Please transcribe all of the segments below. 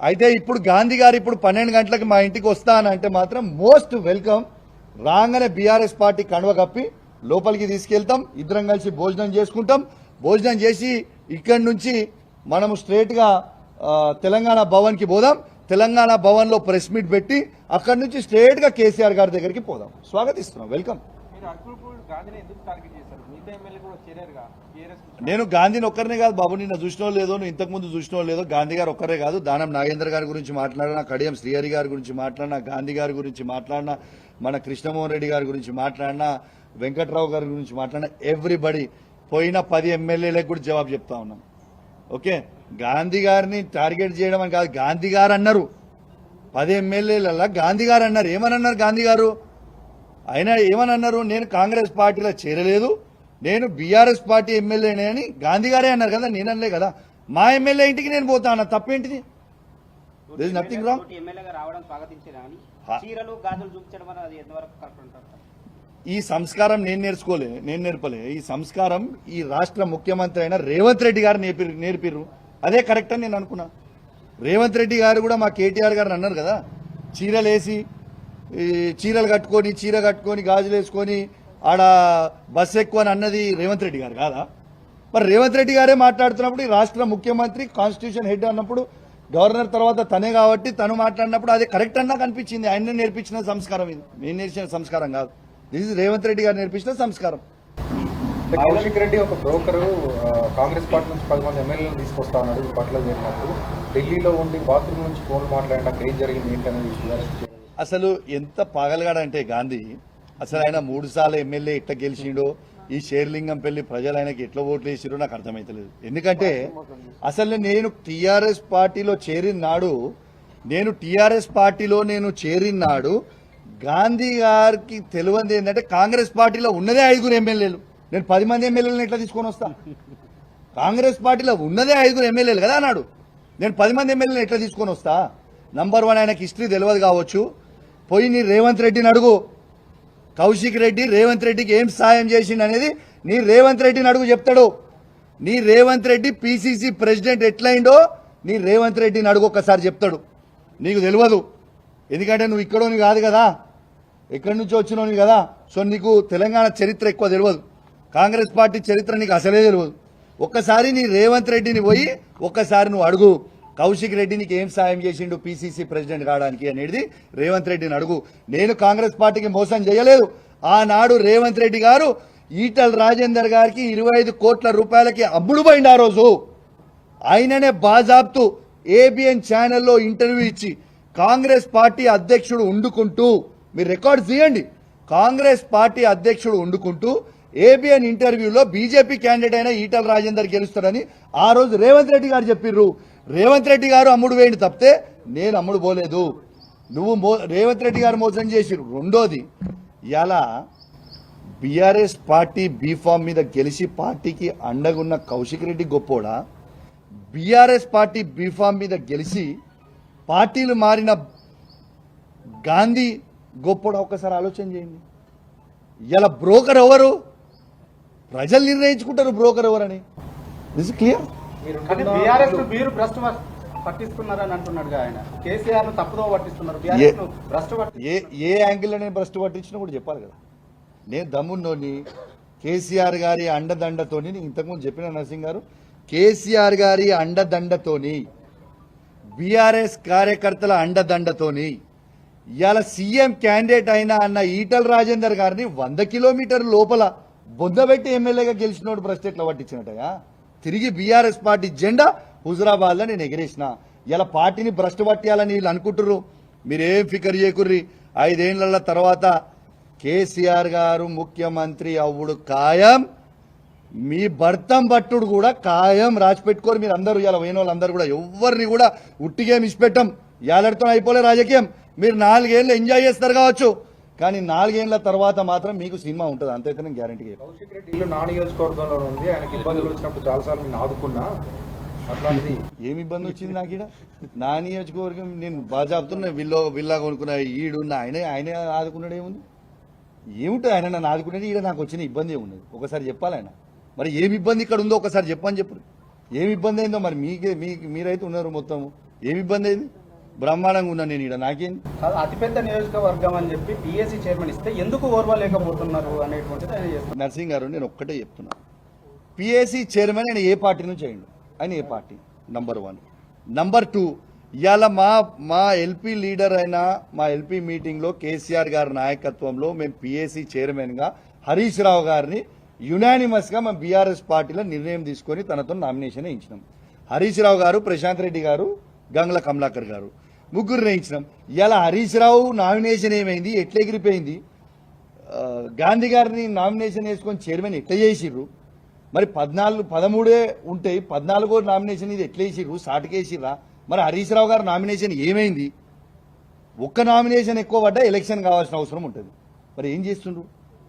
అయితే ఇప్పుడు గాంధీ గారు ఇప్పుడు 12 గంటలకు మా ఇంటికి వస్తా అని అంటే మాత్రం మోస్ట్ వెల్కమ్. రాగానే బీఆర్ఎస్ పార్టీ కండువ కప్పి లోపలికి తీసుకెళ్తాం, ఇద్దరం కలిసి భోజనం చేసుకుంటాం. భోజనం చేసి ఇక్కడి నుంచి మనము స్ట్రేట్గా తెలంగాణ భవన్కి పోదాం. తెలంగాణ భవన్లో ప్రెస్ మీట్ పెట్టి అక్కడి నుంచి స్ట్రేట్గా కేసీఆర్ గారి దగ్గరికి పోదాం. స్వాగతిస్తున్నాం, వెల్కమ్. నేను గాంధీని ఒక్కరినే కాదు బాబు, నిన్న చూసినో లేదో, నువ్వు ఇంతకుముందు చూసినో లేదో, గాంధీ గారు ఒక్కరే కాదు, దానం నాగేంద్ర గారి గురించి మాట్లాడినా, కడియం శ్రీహరి గారి గురించి మాట్లాడినా, గాంధీ గారి గురించి మాట్లాడినా, మన కృష్ణమోహన్ రెడ్డి గారి గురించి మాట్లాడినా, వెంకట్రావు గారి గురించి మాట్లాడినా, ఎవ్రీబడి పోయిన 10 ఎమ్మెల్యేలకు కూడా జవాబు చెప్తా ఉన్నాం. ఓకే, గాంధీ గారిని టార్గెట్ చేయడం అని కాదు, గాంధీ గారు అన్నారు. 10 ఎమ్మెల్యేలలో గాంధీ గారు అన్నారు. ఏమని అన్నారు గాంధీ గారు? ఆయన ఏమని అన్నారు? నేను కాంగ్రెస్ పార్టీలో చేరలేదు, నేను బీఆర్ఎస్ పార్టీ ఎమ్మెల్యేనే అని గాంధీ గారే అన్నారు కదా, నేనలే కదా. మా ఎమ్మెల్యే ఇంటికి నేను పోతా అన్న, తప్పేంటిది? Nothing wrong. ఈ సంస్కారం నేను నేర్పలే. ఈ సంస్కారం ఈ రాష్ట్ర ముఖ్యమంత్రి అయిన రేవంత్ రెడ్డి గారు నేర్పిర్రు. అదే కరెక్ట్ అని నేను అనుకున్నా. రేవంత్ రెడ్డి గారు కూడా మా కేటీఆర్ గారు అన్నారు కదా, చీరలు కట్టుకొని గాజులు వేసుకొని ఆడ బస్సు ఎక్కువ అని అన్నది రేవంత్ రెడ్డి గారు కాదా? మరి రేవంత్ రెడ్డి గారే మాట్లాడుతున్నప్పుడు, ఈ రాష్ట్ర ముఖ్యమంత్రి కాన్స్టిట్యూషన్ హెడ్ అన్నప్పుడు, గవర్నర్ తర్వాత తనే కాబట్టి తను మాట్లాడినప్పుడు అదే కరెక్ట్ అన్నా కనిపించింది. ఆయన నేర్పించిన సంస్కారం ఇది, నేను నేర్చిన సంస్కారం కాదు. దిస్ ఇస్ రేవంత్ రెడ్డి గారు నేర్పించిన సంస్కారం. కౌశిక్ రెడ్డి ఒక బ్రోకరు కాంగ్రెస్ పార్టీ నుంచి 10 మంది ఎమ్మెల్యేలను తీసుకొస్తా ఉన్నాడు. పట్ల జరిగినప్పుడు ఢిల్లీలో ఉండి బాత్రూమ్ నుంచి ఫోన్ మాట్లాడినా ఏం జరిగింది ఏంటనేది. అసలు ఎంత పాగలగాడంటే గాంధీ, అసలు ఆయన 3 సార్లు ఎమ్మెల్యే ఎట్లా గెలిచిండో, ఈ షేర్లింగంపల్లి ప్రజలు ఆయనకి ఎట్లా ఓట్లు వేసిరో నాకు అర్థమైతలేదు. ఎందుకంటే అసలు నేను టీఆర్ఎస్ పార్టీలో చేరిన నాడు గాంధీ గారికి తెలియంది ఏంటంటే కాంగ్రెస్ పార్టీలో ఉన్నదే 5 ఎమ్మెల్యేలు. నేను 10 మంది ఎమ్మెల్యేలను ఎట్లా తీసుకొని వస్తా? కాంగ్రెస్ పార్టీలో ఉన్నదే 5 ఎమ్మెల్యేలు కదా అన్నాడు. నేను 10 మంది ఎమ్మెల్యేలను ఎట్లా తీసుకొని వస్తా? నంబర్ 1, ఆయనకి హిస్టరీ తెలియదు కావచ్చు. పోయి నీ రేవంత్ రెడ్డిని అడుగు. కౌశిక్ రెడ్డి రేవంత్ రెడ్డికి ఏం సాయం చేసిండు అనేది నీ రేవంత్ రెడ్డిని అడుగు, చెప్తాడు. నీ రేవంత్ రెడ్డి పిసిసి ప్రెసిడెంట్ ఎట్లయిండో నీ రేవంత్ రెడ్డిని అడుగు, ఒక్కసారి చెప్తాడు. నీకు తెలియదు, ఎందుకంటే నువ్వు ఇక్కడోని కాదు కదా, ఎక్కడి నుంచి వచ్చినోని కదా. సో నీకు తెలంగాణ చరిత్ర ఎక్కువ తెలియదు, కాంగ్రెస్ పార్టీ చరిత్ర నీకు అసలే తెలియదు. ఒక్కసారి నీ రేవంత్ రెడ్డిని పోయి ఒక్కసారి నువ్వు అడుగు, కౌశిక్ రెడ్డి నీకు ఏం సాయం చేసిండు పిసిసి ప్రెసిడెంట్ కావడానికి అనేది రేవంత్ రెడ్డిని అడుగు. నేను కాంగ్రెస్ పార్టీకి మోసం చేయలేదు. ఆనాడు రేవంత్ రెడ్డి గారు ఈటల రాజేందర్ గారికి 25 కోట్ల రూపాయలకి అమ్ముడు పోయింది. ఆ రోజు ఆయననే బాజాబ్తు ఏబిఎన్ ఛానల్లో ఇంటర్వ్యూ ఇచ్చి కాంగ్రెస్ పార్టీ అధ్యక్షుడు ఉండుకుంటూ, మీరు రికార్డు తీయండి, కాంగ్రెస్ పార్టీ అధ్యక్షుడు ఉండుకుంటూ ఏబిఎన్ ఇంటర్వ్యూలో బీజేపీ క్యాండిడేట్ అయిన ఈటల రాజేందర్ గెలుస్తాడని ఆ రోజు రేవంత్ రెడ్డి గారు చెప్పిర్రు. రేవంత్ రెడ్డి గారు అమ్ముడు వేయండి తప్పితే నేను అమ్ముడు పోలేదు. రేవంత్ రెడ్డి గారు మోసం చేసిరు. రెండోది, ఇలా బీఆర్ఎస్ పార్టీ బీఫామ్ మీద గెలిచి పార్టీకి అండగున్న కౌశిక్ రెడ్డి గొప్పోడా, బీఆర్ఎస్ పార్టీ బీఫామ్ మీద గెలిచి పార్టీలు మారిన గాంధీ గొప్పోడా? ఒక్కసారి ఆలోచన చేయండి. ఇలా బ్రోకర్ ఎవరు? ప్రజలు నిర్ణయించుకుంటారు బ్రోకర్ ఎవరని. This clear. మీరు భ్రష్టు పట్టిస్తున్నారని అంటున్నాడు ఆయన. కేసీఆర్ ను తప్పుదో పట్టిస్తున్నారు. ఏ యాంగిల్లో నేను భ్రష్టు పట్టించినా కూడా చెప్పాలి కదా. నేను దమ్మున్నోని కేసీఆర్ గారి అండదండతోని, ఇంతకుముందు చెప్పిన నరసింగ్ గారు, కేసీఆర్ గారి అండదండతోని, బీఆర్ఎస్ కార్యకర్తల అండదండతోని ఇవాళ సీఎం క్యాండిడేట్ అయినా అన్న ఈటల రాజేందర్ గారిని 100 కిలోమీటర్ల లోపల బొందబెట్టి ఎమ్మెల్యేగా గెలిచినోడు భ్రష్టు ఎట్లా పట్టించినట్టయా? తిరిగి బీఆర్ఎస్ పార్టీ జెండా హుజురాబాద్ లో నేను ఎగిరేసిన. ఇలా పార్టీని భ్రష్టు పట్టియాలని వీళ్ళు అనుకుంటుర్రు. మీరేం ఫికర్ చేయకుర్రి. 5 ఏళ్ల తర్వాత కేసీఆర్ గారు ముఖ్యమంత్రి అవ్వుడు ఖాయం, మీ భర్తం పట్టుడు కూడా ఖాయం. రాసి పెట్టుకోరు మీరు అందరూ. ఇలా పోయిన వాళ్ళందరూ కూడా ఎవరిని కూడా ఉట్టిగేం ఇచ్చిపెట్టాం. ఏళ్ళతో అయిపోలే రాజకీయం. మీరు 4 ఏళ్ళు ఎంజాయ్ చేస్తారు కావచ్చు, కానీ 4 ఏళ్ల తర్వాత మాత్రం మీకు సినిమా ఉంటుంది, అంతైతే నేను గ్యారంటీ. కౌశిక్ రెడ్డి ఇల్లు నా నియోజకవర్గంలో ఉంది. ఆయనకి ఇబ్బందులు వచ్చినప్పుడు చాలాసార్లు నేను ఆదుకున్నా. అట్లాంటిది ఏమి ఇబ్బంది వచ్చింది నాకు? ఇక్కడ నా నియోజకవర్గం నేను బాగా చెప్తున్నా. విల్లా కొనుక్కున్నా, ఈడున్న ఆయనే ఆదుకున్నాడు. ఏముంటుంది ఆయన నన్ను ఆదుకునేది? ఈడ నాకు వచ్చిన ఇబ్బంది ఏమున్నది ఒకసారి చెప్పాలి ఆయన. మరి ఏమి ఇబ్బంది ఇక్కడ ఉందో ఒకసారి చెప్పని చెప్పు. ఏమి ఇబ్బంది అయిందో మరి మీరైతే ఉన్నారు మొత్తము. ఏమి ఇబ్బంది అయింది? బ్రహ్మాండంగా ఉన్నా నేను ఇక్కడ, నాకేంది? కాదు, అతిపెద్ద నియోజకవర్గం అని చెప్పి పిఎస్సి చైర్మన్ ఇస్తే ఎందుకు ఓర్వలేకపోతున్నారు అనేటువంటిది ఆయన చేస్తారు. నర్సింగ్ గారు నేను ఒక్కటే చెప్తున్నా, పిఎస్సి చైర్మన్ ఆయన ఏ పార్టీ నుంచి అయ్యిండు, ఆయన ఏ పార్టీ? నంబర్ 1. నంబర్ 2, ఇవాళ మా ఎల్పీ లీడర్ అయిన మా ఎల్పీ మీటింగ్లో కేసీఆర్ గారి నాయకత్వంలో మేము పిఎస్సి చైర్మన్గా హరీష్ రావు గారిని యునానిమస్గా మేము బీఆర్ఎస్ పార్టీలో నిర్ణయం తీసుకొని తనతో నామినేషన్ వేయించినాం. హరీష్ రావు గారు, ప్రశాంత్ రెడ్డి గారు, గంగుల కమలాకర్ గారు ముగ్గురు వేయించినాం. ఇలా హరీష్ రావు నామినేషన్ ఏమైంది, ఎట్లా ఎగిరిపోయింది? గాంధీ గారిని నామినేషన్ వేసుకొని చైర్మన్ ఎట్లా చేసిర్రు? మరి 13 ఉంటాయి, 14వ నామినేషన్ ఇది ఎట్లా వేసిర్రు? సాటుకేసిర్రా? మరి హరీష్ రావు గారు నామినేషన్ ఏమైంది? ఒక్క నామినేషన్ ఎక్కువ పడ్డా ఎలక్షన్ కావాల్సిన అవసరం ఉంటుంది. మరి ఏం చేస్తుండ్రు?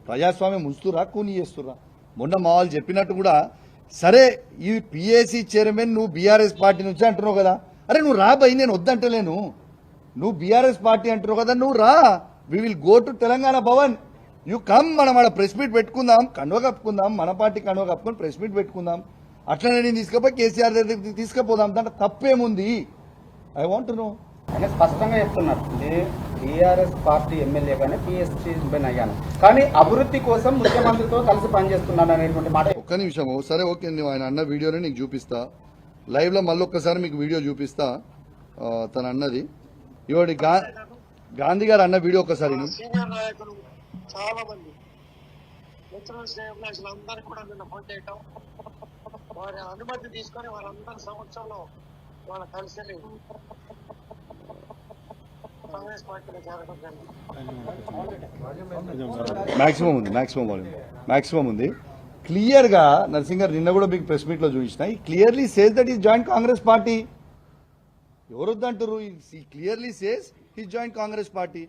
ప్రజాస్వామ్యం ఉంచుతురా, కూని చేస్తురా? మొన్న మా వాళ్ళు చెప్పినట్టు కూడా, సరే ఈ పిఎస్సి చైర్మన్ నువ్వు బీఆర్ఎస్ పార్టీ నుంచి అంటున్నావు కదా, అరే నువ్వు రా భయ్, నేను వద్దంటలేను. నువ్వు బీఆర్ఎస్ పార్టీ అంటున్నావు కదా, నువ్వు రా, we will go to Telangana Bhavan, you come, మనం ఆడ ప్రెస్ మీట్ పెట్టుకుందాం, కండువ కప్పుకుందాం, మన పార్టీ కండువ కప్పుకొని ప్రెస్ మీట్ పెట్టుకుందాం. అట్లనే నేను తీసుకుపోయి కేసీఆర్ దగ్గరికి తీసుకుపోదాం, దాంట్లో తప్పేముంది? I want to know. ఆయన స్పష్టంగా చెప్తున్నారు, టీఆర్ఎస్ పార్టీ ఎమ్మెల్యేగానే పిఎస్సి చైర్మన్ అయ్యాను, కానీ అభివృద్ధి కోసం ముఖ్యమంత్రితో కలిసి పనిచేస్తున్నాను అనేటువంటి మాట. ఒక్క నిమిషం, సరే ఓకే, నువ్వు ఆయన అన్న వీడియోని నీకు చూపిస్తా లైవ్లో, మళ్ళీ ఒక్కసారి మీకు వీడియో చూపిస్తా. తను అన్నది ఇవాడి గాంధీ గారు అన్న వీడియో ఒకసారి సీనియర్ నాయకులు చాలా మంది మిత్రులు, శ్రేయభిలాషులు అందరికీ కూడా నిన్న ఫోన్ చేయటం, వారి అనుమతి తీసుకొని వారందరి సమక్షంలో వాళ్ళ కలిసి కాంగ్రెస్ పార్టీలో చేరడం జరిగింది. మాక్సిమం ఉంది. క్లియర్ గా నర్సింగ్ గారు నిన్న కూడా మీకు ప్రెస్ మీట్ లో చూపించిన, clearly says that is joint Congress party. ఎవరొద్దంటారు? Clearly says he joint Congress party.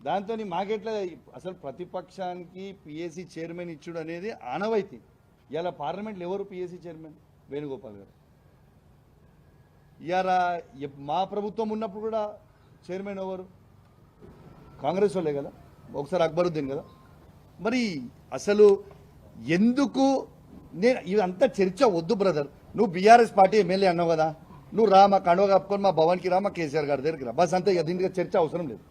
దాంతో మాకెట్లా అసలు ప్రతిపక్షానికి పిఎస్సి చైర్మన్ ఇచ్చుడు అనేది ఆనవాయితీ. ఇలా పార్లమెంట్లో ఎవరు పిఎస్సి చైర్మన్? వేణుగోపాల్ గారు. ఇవాళ మా ప్రభుత్వం ఉన్నప్పుడు కూడా చైర్మన్ ఎవరు? కాంగ్రెస్ వాళ్ళే కదా, ఒకసారి అక్బరుద్దీన్ కదా. మరి అసలు ఎందుకు నేను ఇదంతా చర్చ వద్దు బ్రదర్. నువ్వు బీఆర్ఎస్ పార్టీ ఎమ్మెల్యే అన్నావు కదా, నువ్వు రా, మా కండువ కప్పుకొని మా భవన్కి రా, మా కేసీఆర్ గారి దగ్గరికి రా, బస్ అంతే. దీనికి చర్చ అవసరం లేదు,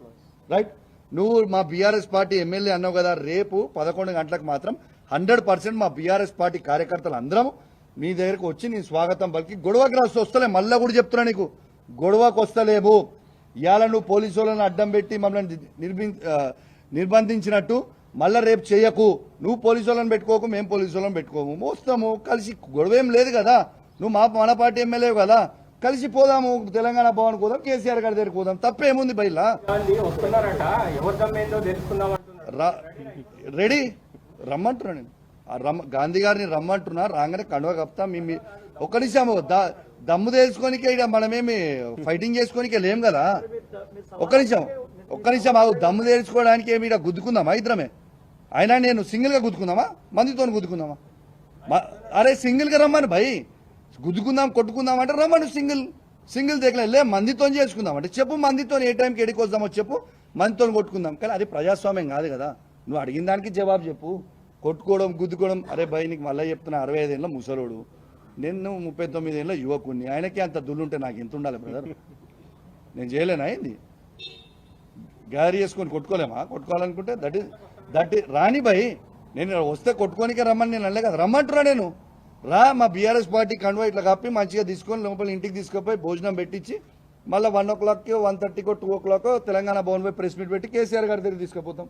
రైట్? నువ్వు మా బీఆర్ఎస్ పార్టీ ఎమ్మెల్యే అన్నావు కదా, రేపు 11 గంటలకు మాత్రం 100% మా బీఆర్ఎస్ పార్టీ కార్యకర్తలు అందరం మీ దగ్గరకు వచ్చి నీ స్వాగతం పలికి గొడవకి రాస్తూ వస్తలే. మళ్ళా కూడా చెప్తున్నా నీకు, గొడవకు వస్తలేము. ఇవాళ నువ్వు పోలీసు వాళ్ళని అడ్డం పెట్టి మమ్మల్ని నిర్బంధించినట్టు మళ్ళా రేపు చేయకు. నువ్వు పోలీసు వాళ్ళని పెట్టుకోకు, మేము పోలీసు వాళ్ళని పెట్టుకోము, వస్తాము కలిసి. గొడవ ఏం లేదు కదా, నువ్వు మన పార్టీ ఎమ్మెల్యే కదా, కలిసి పోదాము, తెలంగాణ భవన్ పోదాం, కేసీఆర్ గారి దగ్గరికి పోదాం, తప్పేముంది బయలా? రెడీ రమ్మంటున్నా నేను, గాంధీ గారిని రమ్మంటున్నా, రాగానే కండువ కప్తా. ఒక్క నిమిషం, దమ్ము తెలుసుకోనికే ఇక మనమేమి ఫైటింగ్ చేసుకోనికే లేం కదా. ఒక్క నిమిషం ఆగు, దమ్ము తెలుసుకోవడానికి ఏమి ఇక్కడ గుద్దుకుందామా ఇద్దరమే? అయినా నేను సింగిల్గా గుద్దుకుందామా, మందితో గుద్దుకుందామా? అరే సింగిల్గా రమ్మని భయ్, గుద్దుకుందాం కొట్టుకుందాం అంటే రమ్మను, సింగిల్ దగ్గర మందితో చేసుకుందాం అంటే చెప్పు, మందితో ఏ టైంకి ఎడికి వద్దామో చెప్పు, మందితో కొట్టుకుందాం. కానీ అది ప్రజాస్వామ్యం కాదు కదా. నువ్వు అడిగిన దానికి జవాబు చెప్పు. కొట్టుకోవడం గుద్దుకోవడం, అరే భయ్ నీకు మళ్ళీ చెప్తున్నా, 65 ఏళ్ళ ముసలోడు, నేను 39 ఏళ్ళ యువకుడిని, ఆయనకి అంత దుల్లుంటే నాకు ఎంత ఉండాలి బ్రదర్? నేను చేయలేనా ఏంది? గ్యారీ చేసుకొని కొట్టుకోలేమా? కొట్టుకోవాలనుకుంటే దట్ రాని భయ్, నేను వస్తే కొట్టుకోనికే రమ్మని నేను అనలే కదా, రమ్మంటున్నా నేను. రా, మా బీఆర్ఎస్ పార్టీ కండువా ఇట్లా కప్పి మంచిగా తీసుకొని లోపల ఇంటికి తీసుకుపోయి భోజనం పెట్టించి మళ్ళీ 1 o'clock, 1:30, 2 o'clock తెలంగాణ భవన్ పోయి ప్రెస్ మీట్ పెట్టి కేసీఆర్ గారి దగ్గర తీసుకుపోతాం.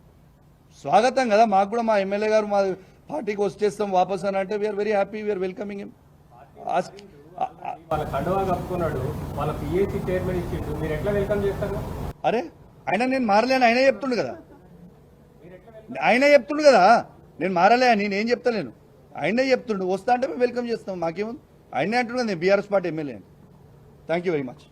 స్వాగతం కదా మాకు కూడా, మా ఎమ్మెల్యే గారు మా పార్టీకి వచ్చేస్తాం వాపస్ అని అంటే we are very happy, we are welcoming him. అరే ఆయన నేను మారలేను, ఆయన చెప్తుండు కదా, నేను మారలే అని నేనేం చెప్తలేను, ఆయనే చెప్తుండు. వస్తా అంటే మేము వెల్కమ్ చేస్తాం, మాకేముంది? ఆయనే అంటున్నాడు నేను బీఆర్ఎస్ పార్టీ ఎమ్మెల్యే అని. Thank you very much.